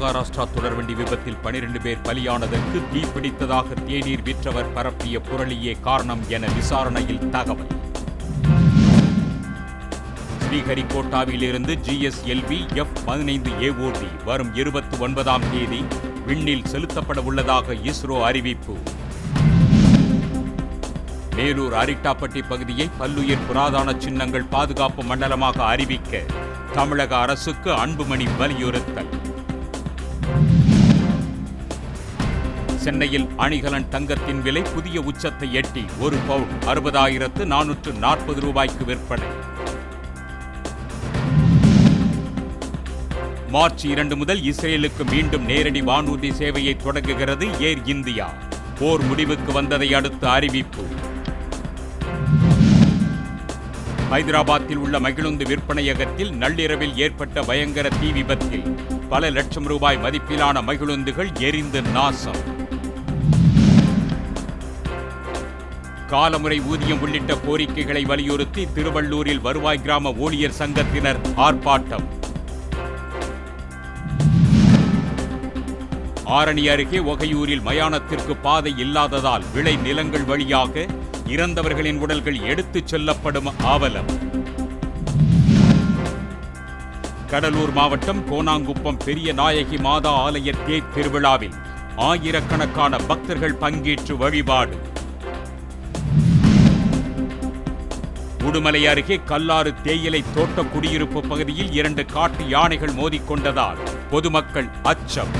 மகாராஷ்டிரா தொடர்வண்டி விபத்தில் 12 பேர் பலியானதற்கு தீப்பிடித்ததாக தேநீர் விற்றவர் பரப்பிய புரளியே காரணம் என விசாரணையில் தகவல். ஸ்ரீஹரிகோட்டாவிலிருந்து GSLV F-15 AOD வரும் 29ஆம் தேதி விண்ணில் செலுத்தப்பட உள்ளதாக இஸ்ரோ அறிவிப்பு. மேலூர் அரிட்டாப்பட்டி பகுதியை பல்லுயிர் புராதன சின்னங்கள் பாதுகாப்பு மண்டலமாக அறிவிக்க தமிழக அரசுக்கு அன்புமணி வலியுறுத்தல். சென்னையில் அணிகலன் தங்கத்தின் விலை புதிய உச்சத்தை எட்டி 1 பவுன் 60,440 ரூபாய்க்கு விற்பனை. மார்ச் 2 முதல் இஸ்ரேலுக்கு மீண்டும் நேரடி வானூர்தி சேவையை தொடங்குகிறது ஏர் இந்தியா. போர் முடிவுக்கு வந்ததை அடுத்து அறிவிப்பு. ஹைதராபாத்தில் உள்ள மகிழுந்து விற்பனையகத்தில் நள்ளிரவில் ஏற்பட்ட பயங்கர தீ விபத்தில் பல லட்சம் ரூபாய் மதிப்பிலான மகிழுந்துகள் எரிந்து நாசம். காலமுறை ஊதியம் உள்ளிட்ட கோரிக்கைகளை வலியுறுத்தி திருவள்ளூரில் வருவாய் கிராம ஊழியர் சங்கத்தினர் ஆர்ப்பாட்டம். ஆரணி அருகே ஒகையூரில் மயானத்திற்கு பாதை இல்லாததால் விளை நிலங்கள் வழியாக இறந்தவர்களின் உடல்கள் எடுத்துச் செல்லப்படும் அவலம். கடலூர் மாவட்டம் கோனாங்குப்பம் பெரிய நாயகி மாதா ஆலய தேர் திருவிழாவில் ஆயிரக்கணக்கான பக்தர்கள் பங்கேற்று வழிபாடு. உடுமலை அருகே கல்லாறு தேயிலை தோட்ட குடியிருப்பு பகுதியில் 2 காட்டு யானைகள் மோதிக்கொண்டதால் பொதுமக்கள் அச்சம்.